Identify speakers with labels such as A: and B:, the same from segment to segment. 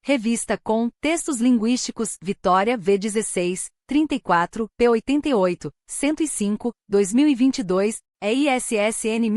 A: Revista com Textos Linguísticos, Vitória, V16, 34, P88, 105, 2022, ISSN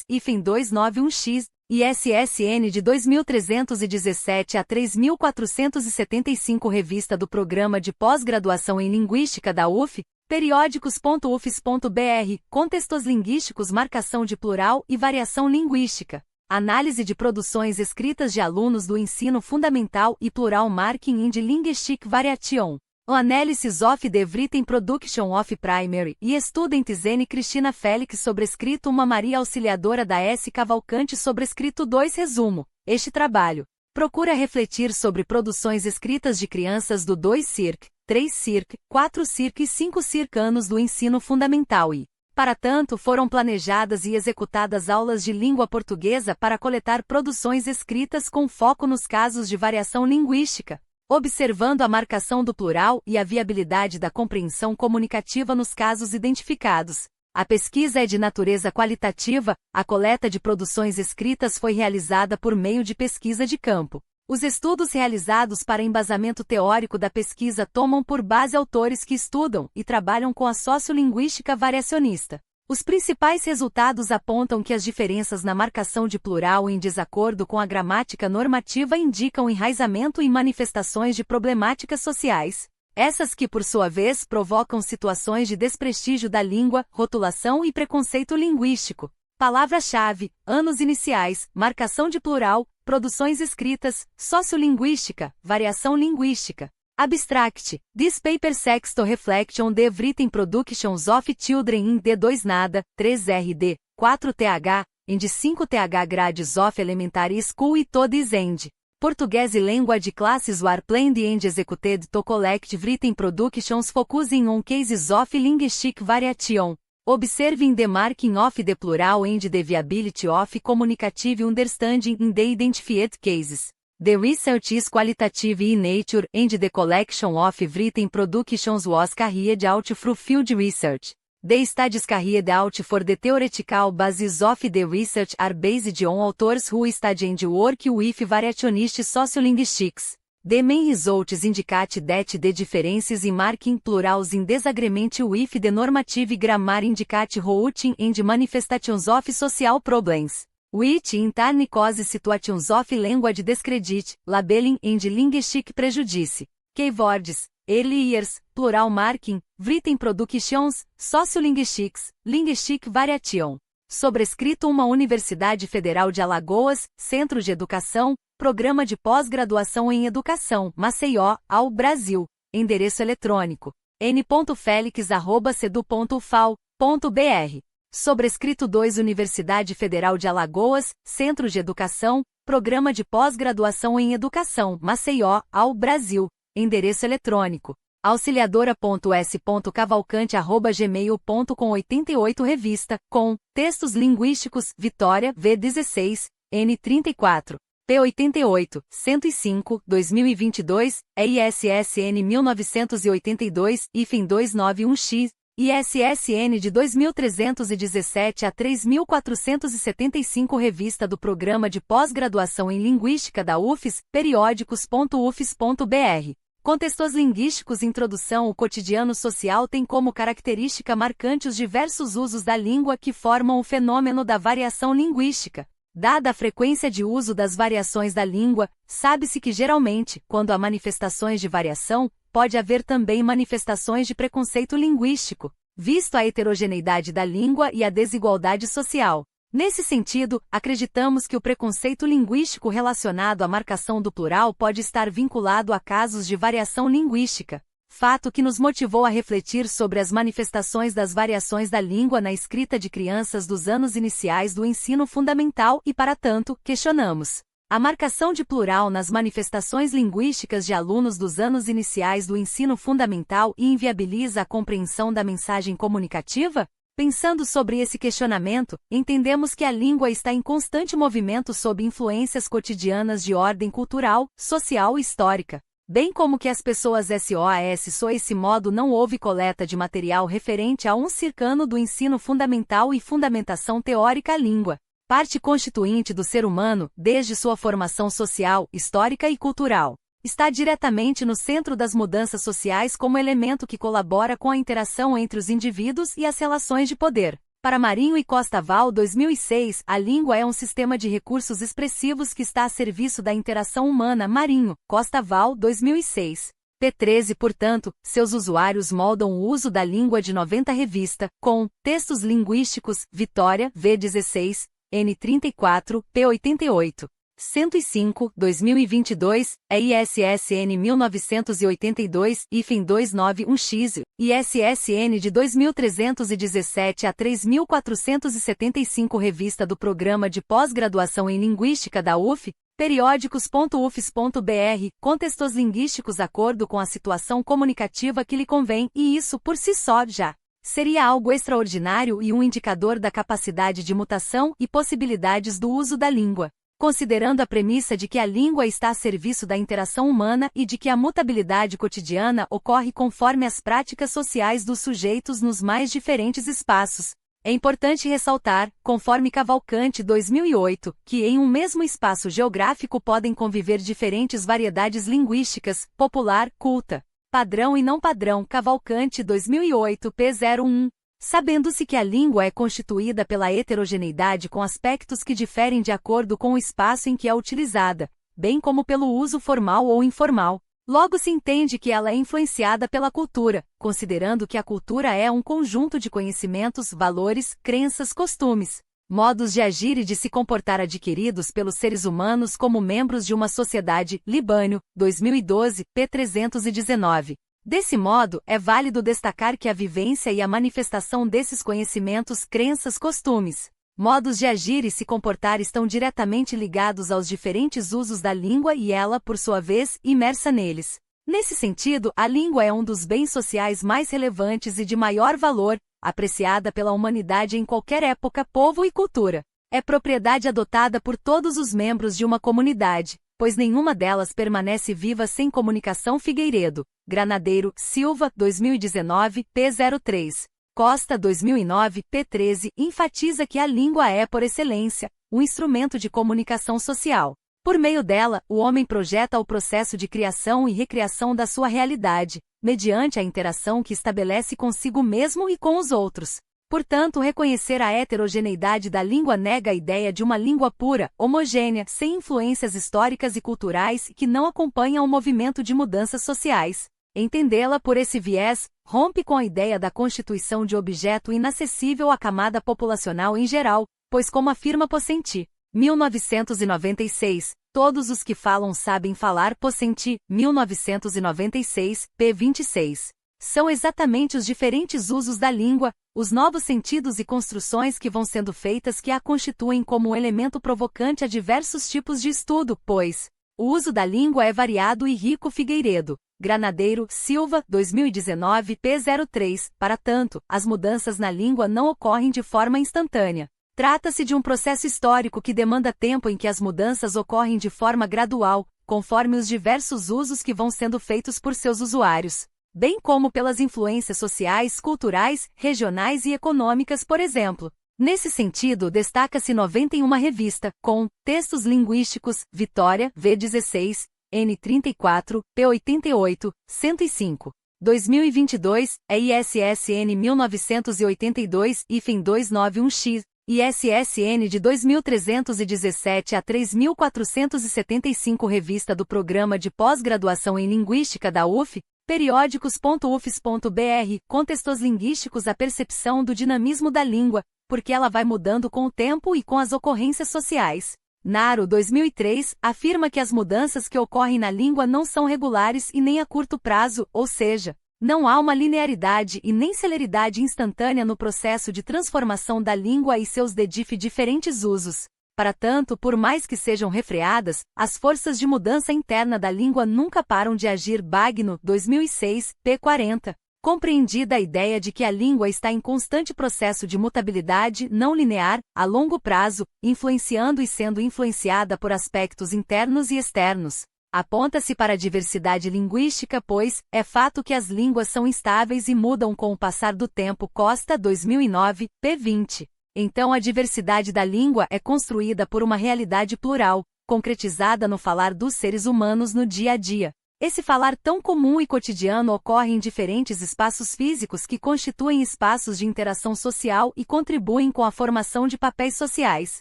A: 1982-291X, ISSN de 2317 a 3475. Revista do Programa de Pós-Graduação em Linguística da UF, periódicos.ufs.br, Contextos Linguísticos, Marcação de Plural e Variação Linguística. Análise de produções escritas de alunos do ensino fundamental e plural marking in the linguistic variation. O Analysis of the Written Production of Primary e Students N. Cristina Félix sobrescrito 1 Maria Auxiliadora da S. Cavalcante sobrescrito 2 Resumo. Este trabalho procura refletir sobre produções escritas de crianças do 2 Circ, 3 Circ, 4 Circ e 5 Circ anos do ensino fundamental e, para tanto, foram planejadas e executadas aulas de língua portuguesa para coletar produções escritas com foco nos casos de variação linguística, observando a marcação do plural e a viabilidade da compreensão comunicativa nos casos identificados. A pesquisa é de natureza qualitativa, a coleta de produções escritas foi realizada por meio de pesquisa de campo. Os estudos realizados para embasamento teórico da pesquisa tomam por base autores que estudam e trabalham com a sociolinguística variacionista. Os principais resultados apontam que as diferenças na marcação de plural em desacordo com a gramática normativa indicam enraizamento e manifestações de problemáticas sociais. Essas que, por sua vez, provocam situações de desprestígio da língua, rotulação e preconceito linguístico. Palavra-chave, anos iniciais, marcação de plural, produções escritas, sociolinguística, variação linguística. Abstract. This paper seeks to reflect on the written productions of children in the 2 Nada, 3 RD, 4 TH, and 5 TH grades of elementary school e todes end. Portuguese language classes were planned and executed to collect written productions focusing on cases of linguistic variation. Observing the marking of the plural and the viability of communicative understanding in the identified cases. The research is qualitative in nature and the collection of written productions was carried out through field research. The studies carried out for the theoretical basis of the research are based on authors who study and work with variationist sociolinguistics. The main results indicate that the differences in marking plurals in disagreement with the normative grammar indicate routine and manifestations of social problems, which in turn cause situations of language discredit, labeling and linguistic prejudice. Keywords: early years, plural marking, written productions, sociolinguistics, linguistic variation. Sobrescrito 1 Universidade Federal de Alagoas, Centro de Educação, Programa de Pós-Graduação em Educação, Maceió, ao Brasil. Endereço eletrônico: n.felix@cedu.ufal.br. Sobrescrito 2 Universidade Federal de Alagoas, Centro de Educação, Programa de Pós-Graduação em Educação, Maceió, ao Brasil. Endereço eletrônico: auxiliadora.s.cavalcante@gmail.com. 88 Revista com Textos Linguísticos, Vitória, V16, N34. P88, 105, 2022, ISSN 1982-291X, ISSN de 2317 a 3475. Revista do Programa de Pós-Graduação em Linguística da UFES, periódicos.ufes.br. Contextos linguísticos. Introdução. O cotidiano social tem como característica marcante os diversos usos da língua que formam o fenômeno da variação linguística. Dada a frequência de uso das variações da língua, sabe-se que geralmente, quando há manifestações de variação, pode haver também manifestações de preconceito linguístico, visto a heterogeneidade da língua e a desigualdade social. Nesse sentido, acreditamos que o preconceito linguístico relacionado à marcação do plural pode estar vinculado a casos de variação linguística. Fato que nos motivou a refletir sobre as manifestações das variações da língua na escrita de crianças dos anos iniciais do ensino fundamental e, para tanto, questionamos: a marcação de plural nas manifestações linguísticas de alunos dos anos iniciais do ensino fundamental inviabiliza a compreensão da mensagem comunicativa? Pensando sobre esse questionamento, entendemos que a língua está em constante movimento sob influências cotidianas de ordem cultural, social e histórica. Bem como que as pessoas esse modo não houve coleta de material referente a um circano do ensino fundamental e fundamentação teórica à língua. parte constituinte do ser humano, desde sua formação social, histórica e cultural. Está diretamente no centro das mudanças sociais como elemento que colabora com a interação entre os indivíduos e as relações de poder. Para Marinho e Costa Val, 2006, a língua é um sistema de recursos expressivos que está a serviço da interação humana. Marinho, Costa Val, 2006. P13, portanto, seus usuários moldam o uso da língua de 90 revista, com textos linguísticos, Vitória, V16, N34, P88. 105, 2022, é ISSN 1982, IFEM 291X, ISSN de 2317 a 3475 Revista do Programa de Pós-Graduação em Linguística da UF, periódicos.ufs.br, contextos linguísticos acordo com a situação comunicativa que lhe convém, e isso por si só já seria algo extraordinário e um indicador da capacidade de mutação e possibilidades do uso da língua. Considerando a premissa de que a língua está a serviço da interação humana e de que a mutabilidade cotidiana ocorre conforme as práticas sociais dos sujeitos nos mais diferentes espaços. É importante ressaltar, conforme Cavalcante 2008, que em um mesmo espaço geográfico podem conviver diferentes variedades linguísticas, popular, culta, padrão e não padrão. Cavalcante 2008, P01. Sabendo-se que a língua é constituída pela heterogeneidade com aspectos que diferem de acordo com o espaço em que é utilizada, bem como pelo uso formal ou informal, logo se entende que ela é influenciada pela cultura, considerando que a cultura é um conjunto de conhecimentos, valores, crenças, costumes, modos de agir e de se comportar adquiridos pelos seres humanos como membros de uma sociedade. Libânio, 2012, P319. Desse modo, é válido destacar que a vivência e a manifestação desses conhecimentos, crenças, costumes, modos de agir e se comportar estão diretamente ligados aos diferentes usos da língua e ela, por sua vez, imersa neles. Nesse sentido, a língua é um dos bens sociais mais relevantes e de maior valor, apreciada pela humanidade em qualquer época, povo e cultura. É propriedade adotada por todos os membros de uma comunidade, pois nenhuma delas permanece viva sem comunicação. Figueiredo, Granadeiro, Silva, 2019, P03. Costa, 2009, P13, enfatiza que a língua é, por excelência, um instrumento de comunicação social. Por meio dela, o homem projeta o processo de criação e recriação da sua realidade, mediante a interação que estabelece consigo mesmo e com os outros. Portanto, reconhecer a heterogeneidade da língua nega a ideia de uma língua pura, homogênea, sem influências históricas e culturais que não acompanham o movimento de mudanças sociais. Entendê-la por esse viés, rompe com a ideia da constituição de objeto inacessível à camada populacional em geral, pois como afirma Pocenti, 1996, todos os que falam sabem falar. Pocenti, 1996, p. 26. São exatamente os diferentes usos da língua, os novos sentidos e construções que vão sendo feitas que a constituem como um elemento provocante a diversos tipos de estudo, pois o uso da língua é variado e rico. Figueiredo, Granadeiro, Silva, 2019, p. 03. Para tanto, as mudanças na língua não ocorrem de forma instantânea. Trata-se de um processo histórico que demanda tempo em que as mudanças ocorrem de forma gradual, conforme os diversos usos que vão sendo feitos por seus usuários, bem como pelas influências sociais, culturais, regionais e econômicas, por exemplo. Nesse sentido, destaca-se 91 revista, com textos linguísticos, Vitória, V16, N34, P88, 105. 2022, é ISSN 1982, IFEM 291X, ISSN de 2317 a 3475 Revista do Programa de Pós-Graduação em Linguística da UF, periódicos.ufs.br, contextos linguísticos. A percepção do dinamismo da língua, porque ela vai mudando com o tempo e com as ocorrências sociais. Naro, 2003, afirma que as mudanças que ocorrem na língua não são regulares e nem a curto prazo, ou seja, não há uma linearidade e nem celeridade instantânea no processo de transformação da língua e seus diferentes usos. Para tanto, por mais que sejam refreadas, as forças de mudança interna da língua nunca param de agir. Bagno, 2006, p. 40. Compreendida a ideia de que a língua está em constante processo de mutabilidade não linear, a longo prazo, influenciando e sendo influenciada por aspectos internos e externos. Aponta-se para a diversidade linguística, pois é fato que as línguas são instáveis e mudam com o passar do tempo. Costa, 2009, p. 20. Então a diversidade da língua é construída por uma realidade plural, concretizada no falar dos seres humanos no dia a dia. Esse falar tão comum e cotidiano ocorre em diferentes espaços físicos que constituem espaços de interação social e contribuem com a formação de papéis sociais.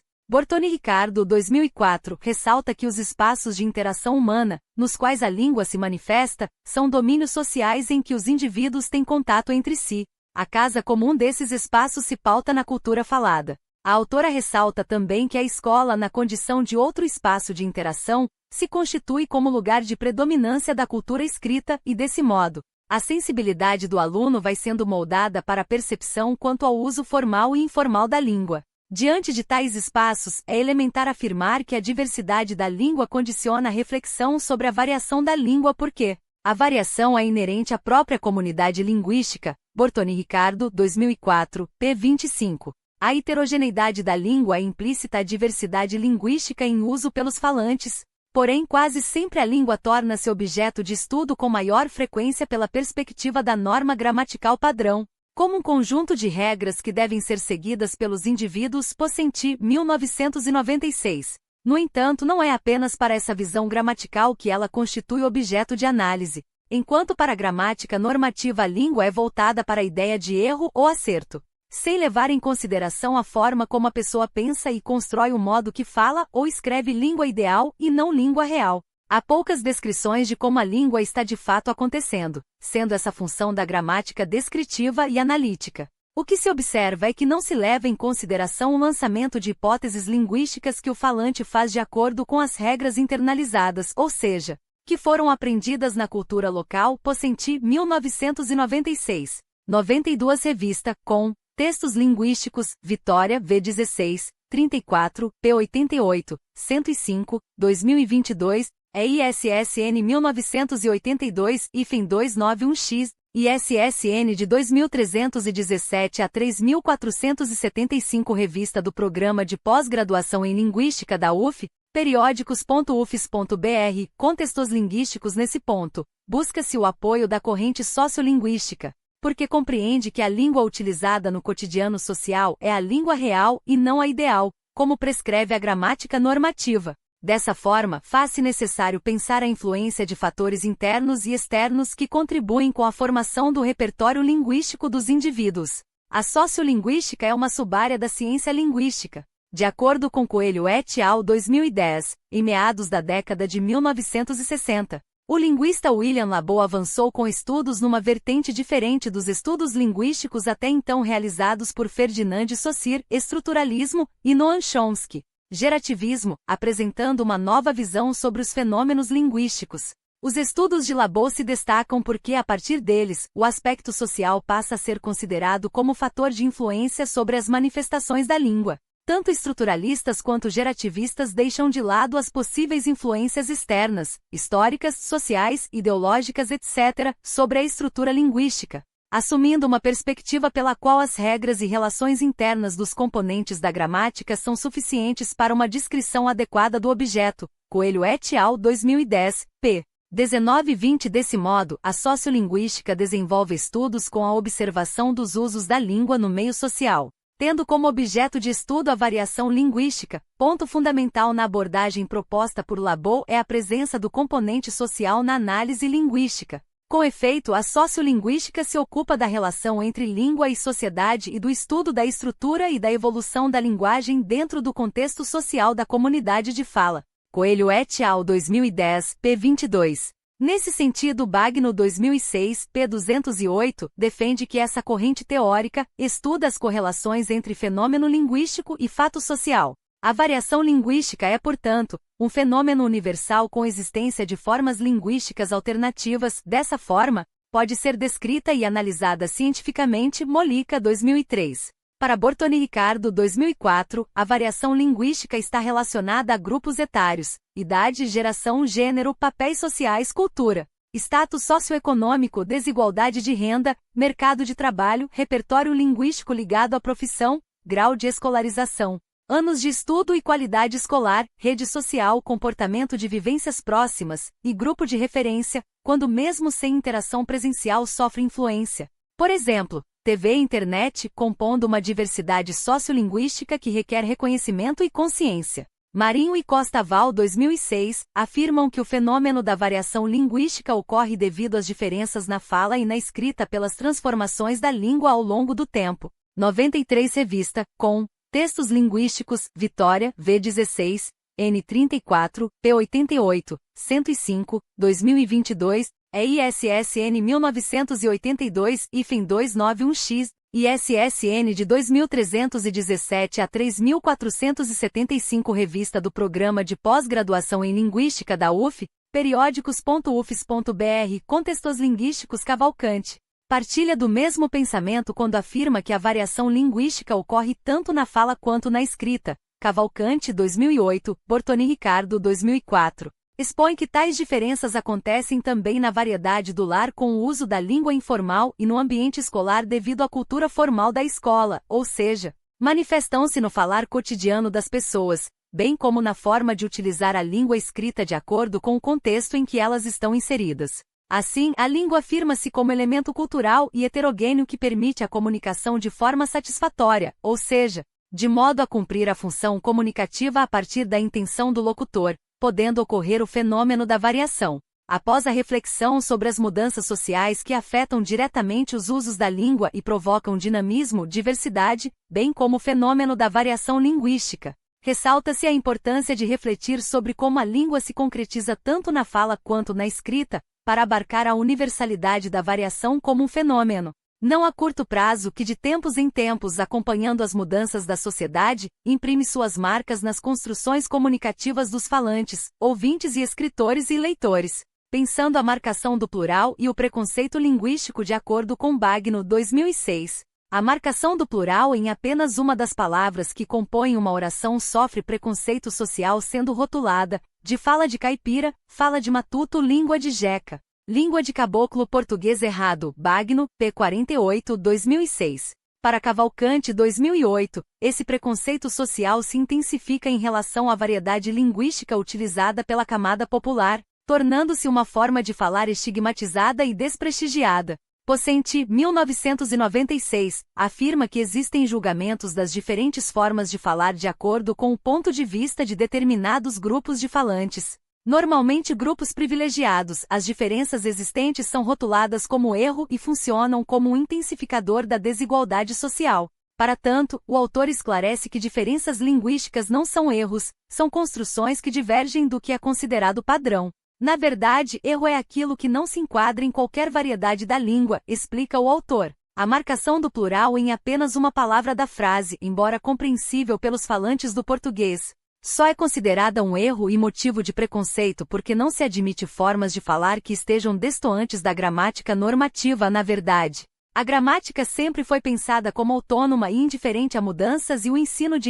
A: Bortoni Ricardo, 2004, ressalta que os espaços de interação humana, nos quais a língua se manifesta, são domínios sociais em que os indivíduos têm contato entre si. A casa comum desses espaços se pauta na cultura falada. A autora ressalta também que a escola, na condição de outro espaço de interação, se constitui como lugar de predominância da cultura escrita e, desse modo, a sensibilidade do aluno vai sendo moldada para a percepção quanto ao uso formal e informal da língua. Diante de tais espaços, é elementar afirmar que a diversidade da língua condiciona a reflexão sobre a variação da língua porque a variação é inerente à própria comunidade linguística. Bortoni Ricardo, 2004, p. 25. A heterogeneidade da língua é implícita à diversidade linguística em uso pelos falantes, porém quase sempre a língua torna-se objeto de estudo com maior frequência pela perspectiva da norma gramatical padrão, como um conjunto de regras que devem ser seguidas pelos indivíduos. Pocenti, 1996. No entanto, não é apenas para essa visão gramatical que ela constitui objeto de análise, enquanto para a gramática normativa a língua é voltada para a ideia de erro ou acerto, sem levar em consideração a forma como a pessoa pensa e constrói o modo que fala ou escreve língua ideal e não língua real. Há poucas descrições de como a língua está de fato acontecendo, sendo essa função da gramática descritiva e analítica. O que se observa é que não se leva em consideração o lançamento de hipóteses linguísticas que o falante faz de acordo com as regras internalizadas, ou seja, que foram aprendidas na cultura local. Pocenti, 1996. 92 Revista, com Textos Linguísticos, Vitória, V16, 34, p. 88, 105, 2022, ISSN 1982-291X, ISSN de 2317 a 3475. Revista do Programa de Pós-Graduação em Linguística da UF, periódicos.ufs.br. Contextos linguísticos. Nesse ponto, busca-se o apoio da corrente sociolinguística, porque compreende que a língua utilizada no cotidiano social é a língua real e não a ideal, como prescreve a gramática normativa. Dessa forma, faz-se necessário pensar a influência de fatores internos e externos que contribuem com a formação do repertório linguístico dos indivíduos. A sociolinguística é uma subárea da ciência linguística. De acordo com Coelho et al. 2010, em meados da década de 1960, o linguista William Labov avançou com estudos numa vertente diferente dos estudos linguísticos até então realizados por Ferdinand de Saussure, estruturalismo, e Noam Chomsky, gerativismo, apresentando uma nova visão sobre os fenômenos linguísticos. Os estudos de Labov se destacam porque, a partir deles, o aspecto social passa a ser considerado como fator de influência sobre as manifestações da língua. Tanto estruturalistas quanto gerativistas deixam de lado as possíveis influências externas, históricas, sociais, ideológicas, etc., sobre a estrutura linguística, assumindo uma perspectiva pela qual as regras e relações internas dos componentes da gramática são suficientes para uma descrição adequada do objeto. Coelho et al. 2010, p. 19 e 20. Desse modo, a sociolinguística desenvolve estudos com a observação dos usos da língua no meio social, tendo como objeto de estudo a variação linguística. Ponto fundamental na abordagem proposta por Labov é a presença do componente social na análise linguística. Com efeito, a sociolinguística se ocupa da relação entre língua e sociedade e do estudo da estrutura e da evolução da linguagem dentro do contexto social da comunidade de fala. Coelho et al. 2010, p. 22. Nesse sentido, Bagno, 2006, p. 208, defende que essa corrente teórica estuda as correlações entre fenômeno linguístico e fato social. A variação linguística é, portanto, um fenômeno universal com existência de formas linguísticas alternativas. Dessa forma, pode ser descrita e analisada cientificamente. Molica, 2003. Para Bortoni Ricardo, 2004, a variação linguística está relacionada a grupos etários, idade, geração, gênero, papéis sociais, cultura, status socioeconômico, desigualdade de renda, mercado de trabalho, repertório linguístico ligado à profissão, grau de escolarização, anos de estudo e qualidade escolar, rede social, comportamento de vivências próximas e grupo de referência, quando mesmo sem interação presencial sofre influência. Por exemplo, TV e internet, compondo uma diversidade sociolinguística que requer reconhecimento e consciência. Marinho e Costa Val 2006, afirmam que o fenômeno da variação linguística ocorre devido às diferenças na fala e na escrita pelas transformações da língua ao longo do tempo. 93 Revista, com Textos Linguísticos, Vitória, V16, N34, P88, 105, 2022, ISSN 1982-291X, ISSN de 2317 a 3475 Revista do Programa de Pós-Graduação em Linguística da UF, periódicos.ufs.br. Contextos Linguísticos. Cavalcante partilha do mesmo pensamento quando afirma que a variação linguística ocorre tanto na fala quanto na escrita. Cavalcante 2008, Bortoni Ricardo 2004. Expõe que tais diferenças acontecem também na variedade do lar com o uso da língua informal e no ambiente escolar devido à cultura formal da escola, ou seja, manifestam-se no falar cotidiano das pessoas, bem como na forma de utilizar a língua escrita de acordo com o contexto em que elas estão inseridas. Assim, a língua afirma-se como elemento cultural e heterogêneo que permite a comunicação de forma satisfatória, ou seja, de modo a cumprir a função comunicativa a partir da intenção do locutor, podendo ocorrer o fenômeno da variação. Após a reflexão sobre as mudanças sociais que afetam diretamente os usos da língua e provocam dinamismo, diversidade, bem como o fenômeno da variação linguística, ressalta-se a importância de refletir sobre como a língua se concretiza tanto na fala quanto na escrita, para abarcar a universalidade da variação como um fenômeno, não a curto prazo que de tempos em tempos, acompanhando as mudanças da sociedade, imprime suas marcas nas construções comunicativas dos falantes, ouvintes e escritores e leitores, pensando a marcação do plural e o preconceito linguístico de acordo com Bagno 2006. A marcação do plural em apenas uma das palavras que compõem uma oração sofre preconceito social sendo rotulada de fala de caipira, fala de matuto, língua de jeca. Língua de caboclo, português errado, Bagno, P48, 2006. Para Cavalcante 2008, esse preconceito social se intensifica em relação à variedade linguística utilizada pela camada popular, tornando-se uma forma de falar estigmatizada e desprestigiada. Pocenti, 1996, afirma que existem julgamentos das diferentes formas de falar de acordo com o ponto de vista de determinados grupos de falantes. Normalmente grupos privilegiados, as diferenças existentes são rotuladas como erro e funcionam como um intensificador da desigualdade social. Para tanto, o autor esclarece que diferenças linguísticas não são erros, são construções que divergem do que é considerado padrão. Na verdade, erro é aquilo que não se enquadra em qualquer variedade da língua, explica o autor. A marcação do plural em apenas uma palavra da frase, embora compreensível pelos falantes do português, só é considerada um erro e motivo de preconceito porque não se admite formas de falar que estejam destoantes da gramática normativa. Na verdade, a gramática sempre foi pensada como autônoma e indiferente a mudanças e o ensino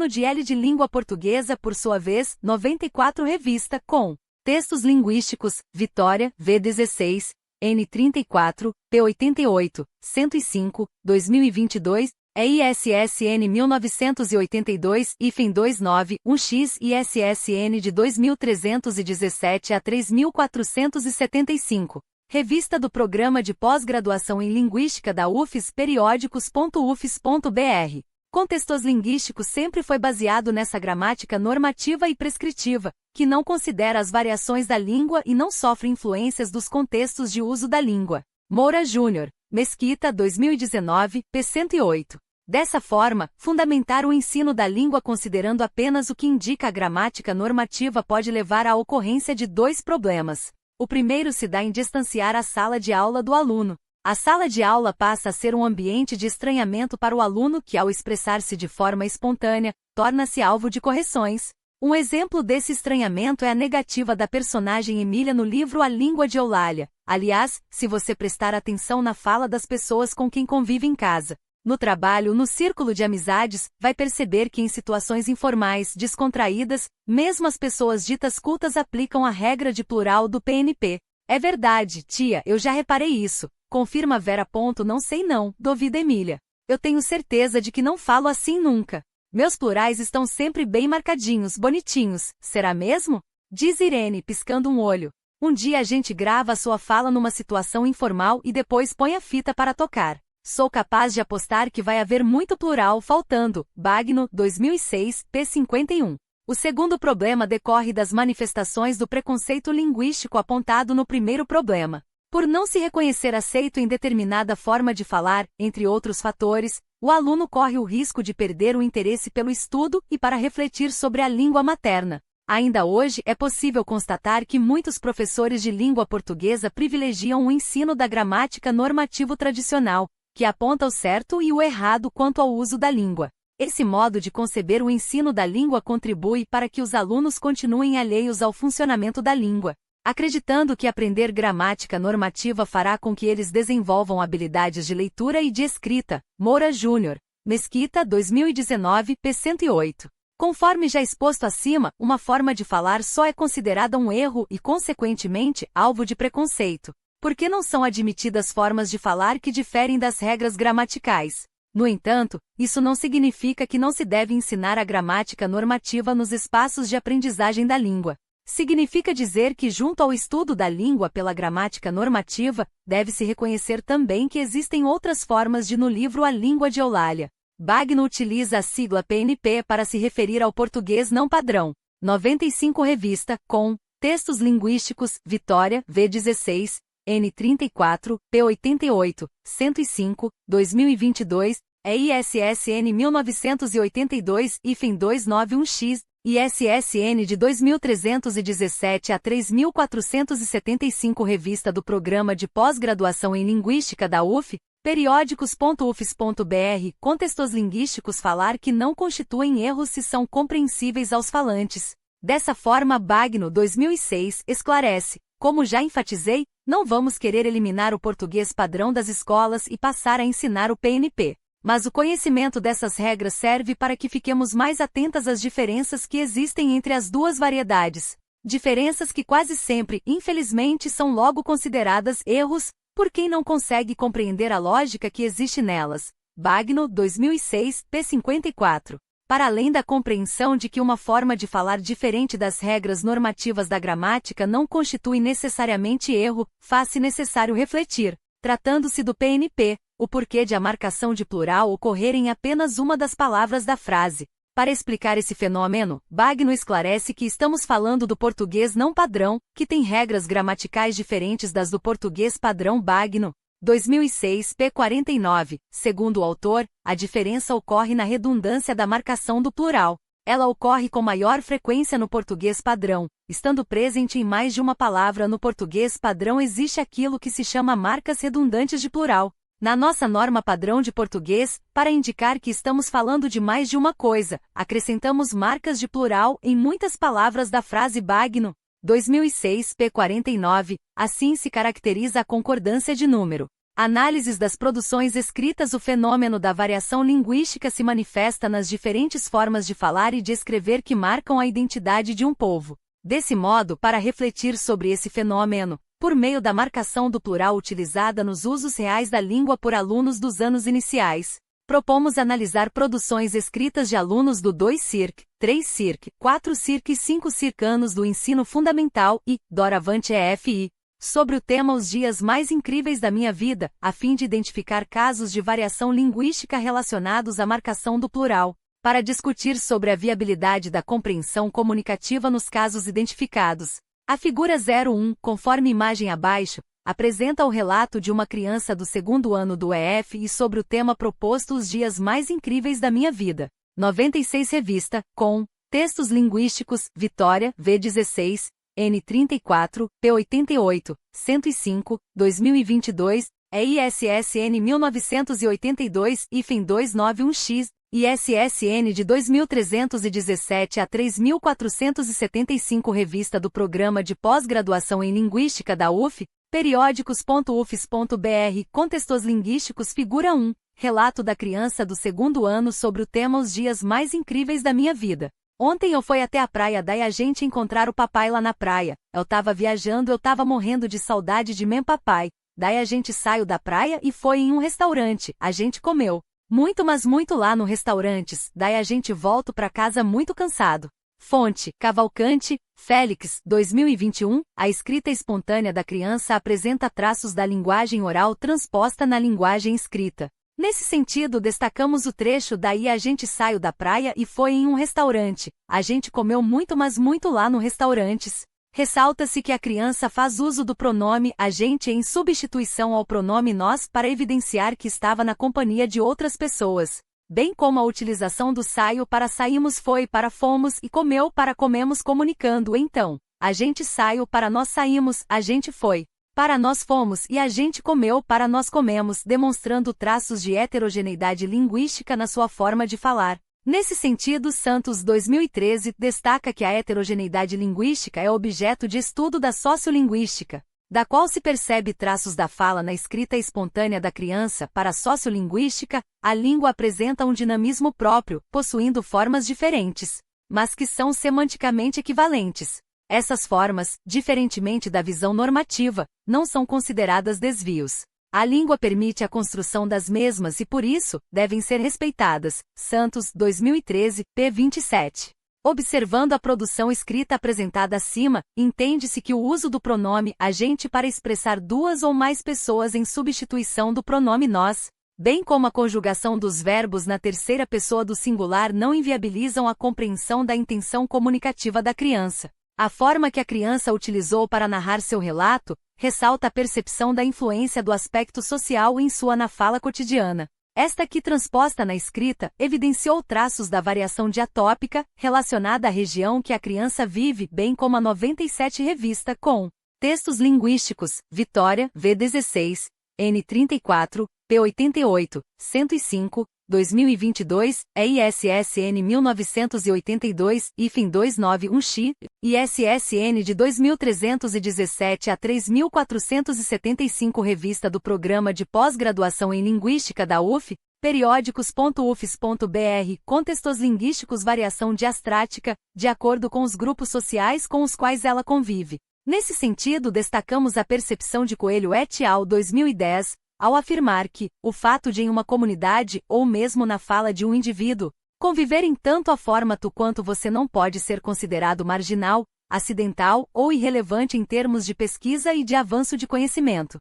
A: de L de língua portuguesa, por sua vez, 94 Revista, com Textos Linguísticos, Vitória, V16, N34, P88, 105, 2022, ISSN 1982-29-1X e ISSN de 2317 a 3475. Revista do Programa de Pós-Graduação em Linguística da UFES, periódicos.ufes.br. Contextos Linguísticos sempre foi baseado nessa gramática normativa e prescritiva, que não considera as variações da língua e não sofre influências dos contextos de uso da língua. Moura Júnior, Mesquita 2019, p. 108. Dessa forma, fundamentar o ensino da língua considerando apenas o que indica a gramática normativa pode levar à ocorrência de dois problemas. O primeiro se dá em distanciar a sala de aula do aluno. A sala de aula passa a ser um ambiente de estranhamento para o aluno que, ao expressar-se de forma espontânea, torna-se alvo de correções. Um exemplo desse estranhamento é a negativa da personagem Emília no livro A Língua de Eulália. Aliás, se você prestar atenção na fala das pessoas com quem convive em casa, no trabalho, no círculo de amizades, vai perceber que em situações informais, descontraídas, mesmo as pessoas ditas cultas aplicam a regra de plural do PNP. É verdade, tia, eu já reparei isso. Confirma Vera. Não sei não, duvida Emília. Eu tenho certeza de que não falo assim nunca. Meus plurais estão sempre bem marcadinhos, bonitinhos. Será mesmo? Diz Irene, piscando um olho. Um dia a gente grava a sua fala numa situação informal e depois põe a fita para tocar. Sou capaz de apostar que vai haver muito plural faltando. Bagno, 2006, p. 51. O segundo problema decorre das manifestações do preconceito linguístico apontado no primeiro problema. Por não se reconhecer aceito em determinada forma de falar, entre outros fatores, o aluno corre o risco de perder o interesse pelo estudo e para refletir sobre a língua materna. Ainda hoje é possível constatar que muitos professores de língua portuguesa privilegiam o ensino da gramática normativo tradicional, que aponta o certo e o errado quanto ao uso da língua. Esse modo de conceber o ensino da língua contribui para que os alunos continuem alheios ao funcionamento da língua, acreditando que aprender gramática normativa fará com que eles desenvolvam habilidades de leitura e de escrita. Moura Júnior, Mesquita, 2019, p. 108. Conforme já exposto acima, uma forma de falar só é considerada um erro e, consequentemente, alvo de preconceito, porque não são admitidas formas de falar que diferem das regras gramaticais. No entanto, isso não significa que não se deve ensinar a gramática normativa nos espaços de aprendizagem da língua. Significa dizer que, junto ao estudo da língua pela gramática normativa, deve-se reconhecer também que existem outras formas de no livro A Língua de Eulália. Bagno utiliza a sigla PNP para se referir ao português não padrão. 95 Revista, com Textos Linguísticos, Vitória, V16, N34, P88, 105, 2022, ISSN 1982-291X, ISSN de 2317 a 3475 Revista do Programa de Pós-Graduação em Linguística da UF, periódicos.ufs.br. Contextos linguísticos falar que não constituem erros se são compreensíveis aos falantes. Dessa forma, Bagno, 2006, esclarece: como já enfatizei, não vamos querer eliminar o português padrão das escolas e passar a ensinar o PNP. Mas o conhecimento dessas regras serve para que fiquemos mais atentas às diferenças que existem entre as duas variedades. Diferenças que quase sempre, infelizmente, são logo consideradas erros, por quem não consegue compreender a lógica que existe nelas. Bagno, 2006, p. 54. Para além da compreensão de que uma forma de falar diferente das regras normativas da gramática não constitui necessariamente erro, faz-se necessário refletir, tratando-se do PNP, o porquê de a marcação de plural ocorrer em apenas uma das palavras da frase. Para explicar esse fenômeno, Bagno esclarece que estamos falando do português não padrão, que tem regras gramaticais diferentes das do português padrão. Bagno, 2006, p. 49. Segundo o autor, a diferença ocorre na redundância da marcação do plural. Ela ocorre com maior frequência no português padrão. Estando presente em mais de uma palavra no português padrão, existe aquilo que se chama marcas redundantes de plural. Na nossa norma padrão de português, para indicar que estamos falando de mais de uma coisa, acrescentamos marcas de plural em muitas palavras da frase. Bagno, 2006, p. 49, assim se caracteriza a concordância de número. Análises das produções escritas. O fenômeno da variação linguística se manifesta nas diferentes formas de falar e de escrever que marcam a identidade de um povo. Desse modo, para refletir sobre esse fenômeno, por meio da marcação do plural utilizada nos usos reais da língua por alunos dos anos iniciais, propomos analisar produções escritas de alunos do 2 Circ, 3 Circ, 4 Circ e 5 Circ anos do ensino fundamental e, doravante EFI, sobre o tema Os Dias Mais Incríveis da Minha Vida, a fim de identificar casos de variação linguística relacionados à marcação do plural, para discutir sobre a viabilidade da compreensão comunicativa nos casos identificados. A figura 01, conforme imagem abaixo, apresenta o relato de uma criança do 2º ano do EFI sobre o tema proposto Os Dias Mais Incríveis da Minha Vida. 96 Revista, com Textos Linguísticos, Vitória, V16, N34, P88, 105, 2022, ISSN 1982-291X, ISSN de 2317 a 3475 Revista do Programa de Pós-Graduação em Linguística da UF, periódicos.ufs.br. Contextos linguísticos. Figura 1, relato da criança do 2º ano sobre o tema Os Dias Mais Incríveis da Minha Vida. Ontem eu fui até a praia, daí a gente encontrar o papai lá na praia. Eu tava viajando, eu tava morrendo de saudade de mim papai. Daí a gente saiu da praia e foi em um restaurante, a gente comeu muito, mas muito lá no restaurante. Daí a gente volta pra casa muito cansado. Fonte: Cavalcante, Félix, 2021. A escrita espontânea da criança apresenta traços da linguagem oral transposta na linguagem escrita. Nesse sentido, destacamos o trecho daí a gente saiu da praia e foi em um restaurante. A gente comeu muito, mas muito lá no restaurantes. Ressalta-se que a criança faz uso do pronome a gente em substituição ao pronome nós para evidenciar que estava na companhia de outras pessoas, bem como a utilização do saio para saímos, foi para fomos e comeu para comemos, comunicando então, a gente saiu para nós saímos, a gente foi para nós fomos e a gente comeu para nós comemos, demonstrando traços de heterogeneidade linguística na sua forma de falar. Nesse sentido, Santos, 2013, destaca que a heterogeneidade linguística é objeto de estudo da sociolinguística, da qual se percebe traços da fala na escrita espontânea da criança. Para a sociolinguística, a língua apresenta um dinamismo próprio, possuindo formas diferentes, mas que são semanticamente equivalentes. Essas formas, diferentemente da visão normativa, não são consideradas desvios. A língua permite a construção das mesmas e, por isso, devem ser respeitadas. Santos, 2013, p. 27. Observando a produção escrita apresentada acima, entende-se que o uso do pronome a gente para expressar duas ou mais pessoas em substituição do pronome nós, bem como a conjugação dos verbos na terceira pessoa do singular, não inviabilizam a compreensão da intenção comunicativa da criança. A forma que a criança utilizou para narrar seu relato ressalta a percepção da influência do aspecto social em sua na fala cotidiana. Esta aqui transposta na escrita, evidenciou traços da variação diatópica relacionada à região que a criança vive, bem como a 97 revista com textos linguísticos, Vitória, V16, N34, P88, 105, 2022, ISSN 1982, IFIN 291X, ISSN de 2317 a 3475 Revista do Programa de Pós-Graduação em Linguística da UF, periódicos.ufs.br, Contextos linguísticos, variação diastrática, de acordo com os grupos sociais com os quais ela convive. Nesse sentido, destacamos a percepção de Coelho et al. 2010, ao afirmar que, o fato de em uma comunidade, ou mesmo na fala de um indivíduo, conviverem tanto a forma tu quanto você não pode ser considerado marginal, acidental ou irrelevante em termos de pesquisa e de avanço de conhecimento.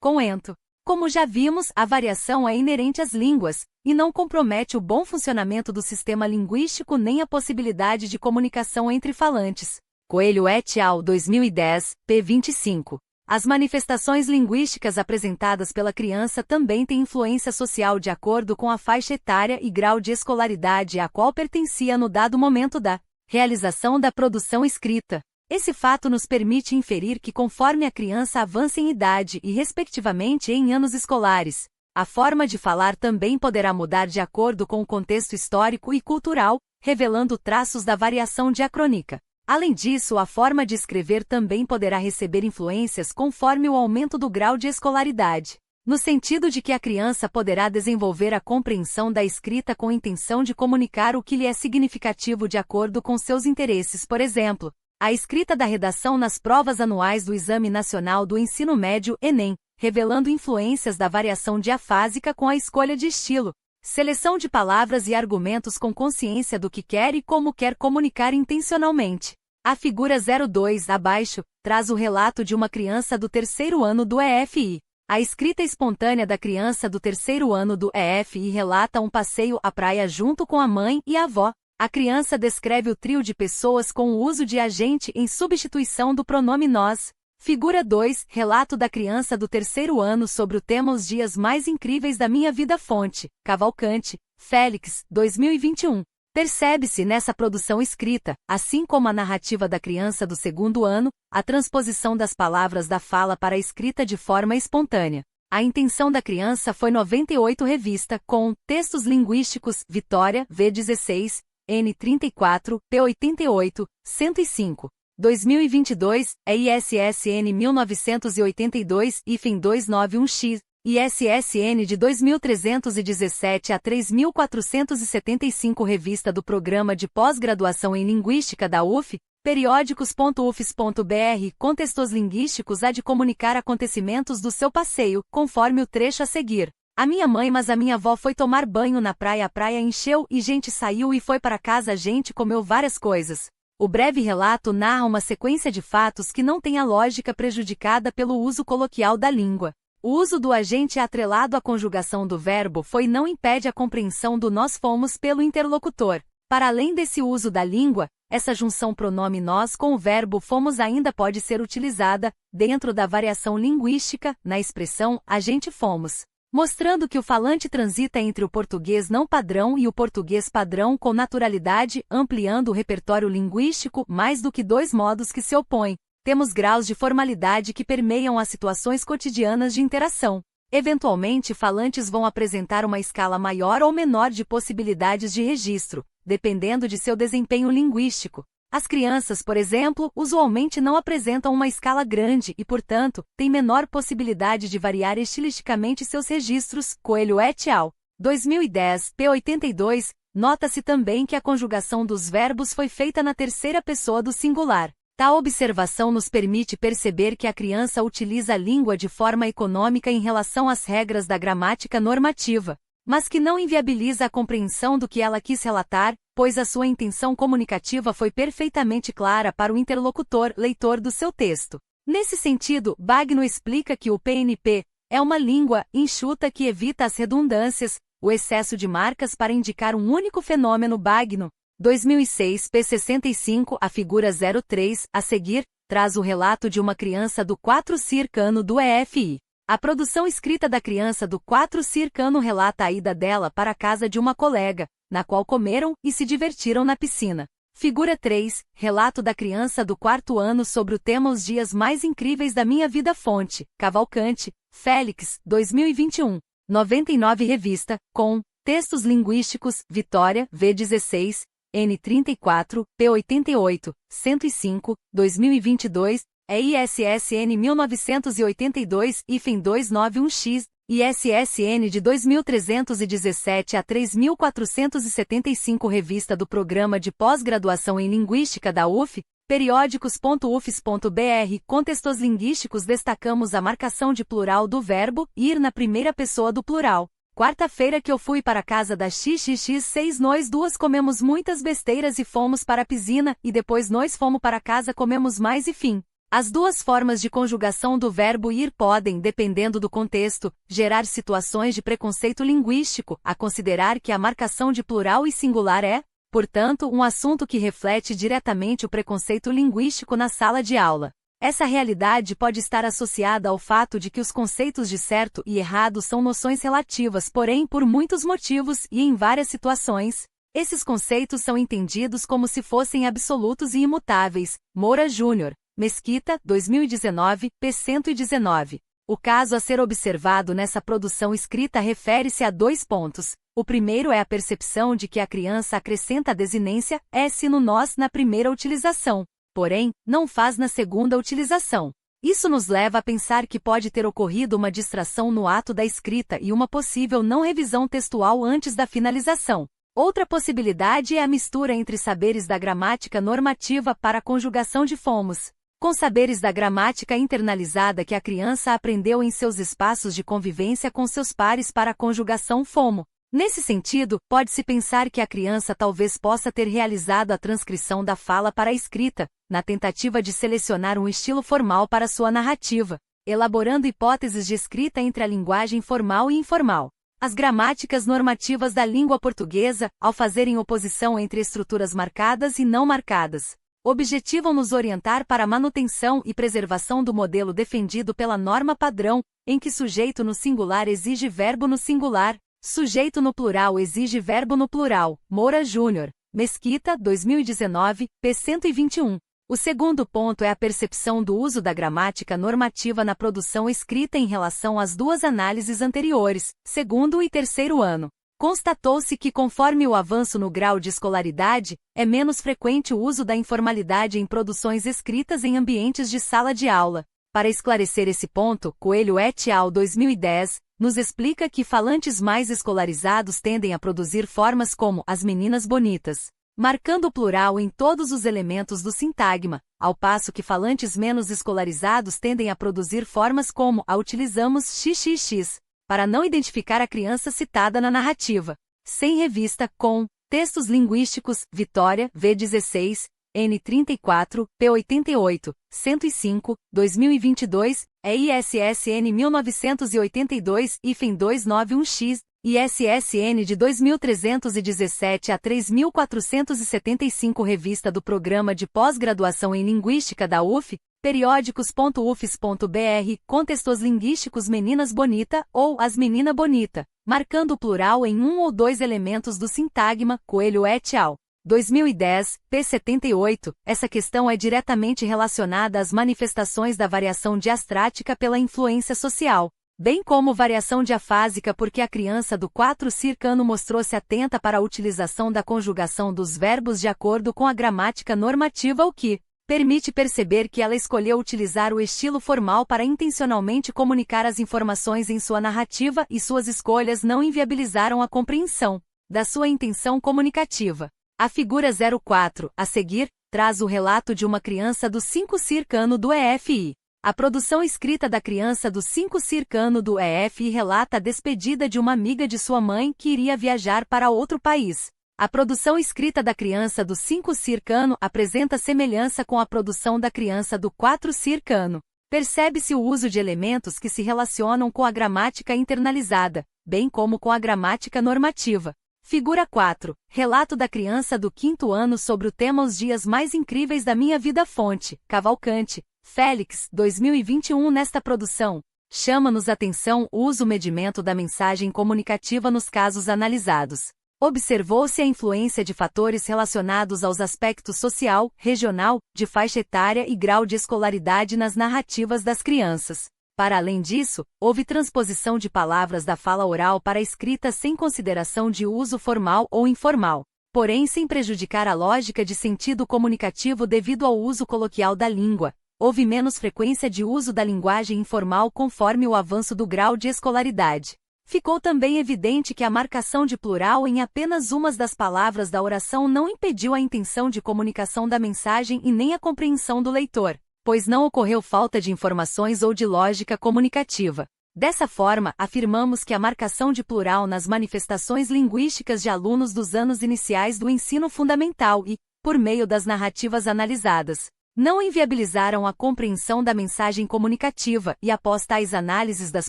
A: Coento. Como já vimos, a variação é inerente às línguas, e não compromete o bom funcionamento do sistema linguístico nem a possibilidade de comunicação entre falantes. Coelho et al. 2010, p. 25. As manifestações linguísticas apresentadas pela criança também têm influência social de acordo com a faixa etária e grau de escolaridade a qual pertencia no dado momento da realização da produção escrita. Esse fato nos permite inferir que, conforme a criança avança em idade e, respectivamente, em anos escolares, a forma de falar também poderá mudar de acordo com o contexto histórico e cultural, revelando traços da variação diacrônica. Além disso, a forma de escrever também poderá receber influências conforme o aumento do grau de escolaridade, no sentido de que a criança poderá desenvolver a compreensão da escrita com intenção de comunicar o que lhe é significativo de acordo com seus interesses. Por exemplo, a escrita da redação nas provas anuais do Exame Nacional do Ensino Médio, Enem, revelando influências da variação diafásica com a escolha de estilo, seleção de palavras e argumentos com consciência do que quer e como quer comunicar intencionalmente. A figura 02 abaixo traz o relato de uma criança do terceiro ano do EFI. A escrita espontânea da criança do terceiro ano do EFI relata um passeio à praia junto com a mãe e a avó. A criança descreve o trio de pessoas com o uso de a gente em substituição do pronome nós. Figura 2, relato da criança do terceiro ano sobre o tema Os Dias Mais Incríveis da Minha Vida. Fonte: Cavalcante, Félix, 2021. Percebe-se nessa produção escrita, assim como a narrativa da criança do segundo ano, a transposição das palavras da fala para a escrita de forma espontânea. A intenção da criança foi 98 revista com textos linguísticos, Vitória, V16, N34, P88, 105. 2022, ISSN 1982, IFIN 291X, ISSN de 2317 a 3475 Revista do Programa de Pós-Graduação em Linguística da UF, periódicos.ufs.br. Contextos linguísticos há de comunicar acontecimentos do seu passeio, conforme o trecho a seguir. A minha mãe, mas a minha avó foi tomar banho na praia, a praia encheu e gente saiu e foi para casa, a gente comeu várias coisas. O breve relato narra uma sequência de fatos que não tem a lógica prejudicada pelo uso coloquial da língua. O uso do agente atrelado à conjugação do verbo foi não impede a compreensão do nós fomos pelo interlocutor. Para além desse uso da língua, essa junção pronome nós com o verbo fomos ainda pode ser utilizada, dentro da variação linguística, na expressão a gente fomos, mostrando que o falante transita entre o português não padrão e o português padrão com naturalidade, ampliando o repertório linguístico mais do que dois modos que se opõem. Temos graus de formalidade que permeiam as situações cotidianas de interação. Eventualmente, falantes vão apresentar uma escala maior ou menor de possibilidades de registro, dependendo de seu desempenho linguístico. As crianças, por exemplo, usualmente não apresentam uma escala grande e, portanto, têm menor possibilidade de variar estilisticamente seus registros. Coelho et al. 2010, p. 82, nota-se também que a conjugação dos verbos foi feita na terceira pessoa do singular. Tal observação nos permite perceber que a criança utiliza a língua de forma econômica em relação às regras da gramática normativa, mas que não inviabiliza a compreensão do que ela quis relatar, pois a sua intenção comunicativa foi perfeitamente clara para o interlocutor, leitor do seu texto. Nesse sentido, Bagno explica que o PNP é uma língua enxuta que evita as redundâncias, o excesso de marcas para indicar um único fenômeno. Bagno, 2006, p. 65, a figura 03, a seguir, traz o relato de uma criança do 4 circano do EFI. A produção escrita da criança do 4 circano relata a ida dela para a casa de uma colega, na qual comeram e se divertiram na piscina. Figura 3, relato da criança do 4º ano sobre o tema Os dias mais incríveis da minha vida. Fonte, Cavalcante, Félix, 2021. 99 Revista, com Textos Linguísticos, Vitória, V16, N34, P88, 105, 2022, ISSN 1982-291X, ISSN de 2317 a 3475. Revista do Programa de Pós-Graduação em Linguística da UF, periódicos.ufs.br. Contextos linguísticos. Destacamos a marcação de plural do verbo ir na primeira pessoa do plural. Quarta-feira que eu fui para a casa da XXX6, nós duas comemos muitas besteiras e fomos para a piscina, e depois nós fomos para casa, comemos mais e fim. As duas formas de conjugação do verbo ir podem, dependendo do contexto, gerar situações de preconceito linguístico, a considerar que a marcação de plural e singular é, portanto, um assunto que reflete diretamente o preconceito linguístico na sala de aula. Essa realidade pode estar associada ao fato de que os conceitos de certo e errado são noções relativas, porém, por muitos motivos e em várias situações, esses conceitos são entendidos como se fossem absolutos e imutáveis. Moura Júnior, Mesquita, 2019, p. 119. O caso a ser observado nessa produção escrita refere-se a dois pontos. O primeiro é a percepção de que a criança acrescenta a desinência S no nós na primeira utilização, porém, não faz na segunda utilização. Isso nos leva a pensar que pode ter ocorrido uma distração no ato da escrita e uma possível não revisão textual antes da finalização. Outra possibilidade é a mistura entre saberes da gramática normativa para a conjugação de fomos, com saberes da gramática internalizada que a criança aprendeu em seus espaços de convivência com seus pares para a conjugação fomo. Nesse sentido, pode-se pensar que a criança talvez possa ter realizado a transcrição da fala para a escrita, na tentativa de selecionar um estilo formal para sua narrativa, elaborando hipóteses de escrita entre a linguagem formal e informal. As gramáticas normativas da língua portuguesa, ao fazerem oposição entre estruturas marcadas e não marcadas, objetivam nos orientar para a manutenção e preservação do modelo defendido pela norma padrão, em que sujeito no singular exige verbo no singular, sujeito no plural exige verbo no plural. Moura Júnior, Mesquita, 2019, p. 121. O segundo ponto é a percepção do uso da gramática normativa na produção escrita em relação às duas análises anteriores, segundo e terceiro ano. Constatou-se que, conforme o avanço no grau de escolaridade, é menos frequente o uso da informalidade em produções escritas em ambientes de sala de aula. Para esclarecer esse ponto, Coelho et al. 2010, nos explica que falantes mais escolarizados tendem a produzir formas como as meninas bonitas, marcando o plural em todos os elementos do sintagma, ao passo que falantes menos escolarizados tendem a produzir formas como a utilizamos xxx, para não identificar a criança citada na narrativa. Sem revista, com textos linguísticos, Vitória, V16, N34, P88, 105, 2022, ISSN 1982-291X, ISSN de 2317 a 3475. Revista do Programa de Pós-Graduação em Linguística da UF, periódicos.ufs.br, contextos linguísticos Meninas Bonita ou As Menina Bonita, marcando o plural em um ou dois elementos do sintagma, Coelho et al. 2010, P78, essa questão é diretamente relacionada às manifestações da variação diastrática pela influência social, bem como variação diafásica porque a criança do 4 circano mostrou-se atenta para a utilização da conjugação dos verbos de acordo com a gramática normativa, o que permite perceber que ela escolheu utilizar o estilo formal para intencionalmente comunicar as informações em sua narrativa e suas escolhas não inviabilizaram a compreensão da sua intenção comunicativa. A figura 04, a seguir, traz o relato de uma criança do 5 circano do EFI. A produção escrita da criança do 5 circano do EFI relata a despedida de uma amiga de sua mãe que iria viajar para outro país. A produção escrita da criança do 5 circano apresenta semelhança com a produção da criança do 4 circano. Percebe-se o uso de elementos que se relacionam com a gramática internalizada, bem como com a gramática normativa. Figura 4. Relato da criança do 5º ano sobre o tema Os Dias Mais Incríveis da Minha Vida. Fonte, Cavalcante, Félix, 2021. Nesta produção, chama-nos atenção o uso-medimento da mensagem comunicativa nos casos analisados. Observou-se a influência de fatores relacionados aos aspectos social, regional, de faixa etária e grau de escolaridade nas narrativas das crianças. Para além disso, houve transposição de palavras da fala oral para a escrita sem consideração de uso formal ou informal, porém sem prejudicar a lógica de sentido comunicativo devido ao uso coloquial da língua. Houve menos frequência de uso da linguagem informal conforme o avanço do grau de escolaridade. Ficou também evidente que a marcação de plural em apenas uma das palavras da oração não impediu a intenção de comunicação da mensagem e nem a compreensão do leitor, pois não ocorreu falta de informações ou de lógica comunicativa. Dessa forma, afirmamos que a marcação de plural nas manifestações linguísticas de alunos dos anos iniciais do ensino fundamental e, por meio das narrativas analisadas, não inviabilizaram a compreensão da mensagem comunicativa e, após tais análises das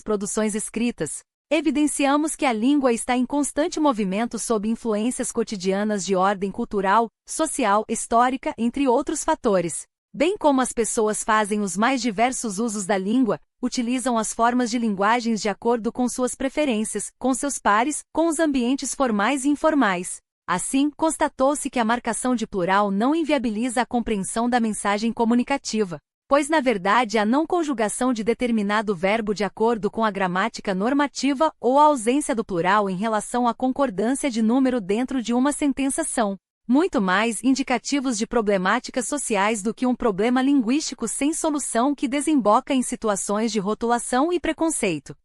A: produções escritas, evidenciamos que a língua está em constante movimento sob influências cotidianas de ordem cultural, social, histórica, entre outros fatores. Bem como as pessoas fazem os mais diversos usos da língua, utilizam as formas de linguagens de acordo com suas preferências, com seus pares, com os ambientes formais e informais. Assim, constatou-se que a marcação de plural não inviabiliza a compreensão da mensagem comunicativa, pois na verdade a não conjugação de determinado verbo de acordo com a gramática normativa ou a ausência do plural em relação à concordância de número dentro de uma sentença são muito mais indicativos de problemáticas sociais do que um problema linguístico sem solução que desemboca em situações de rotulação e preconceito.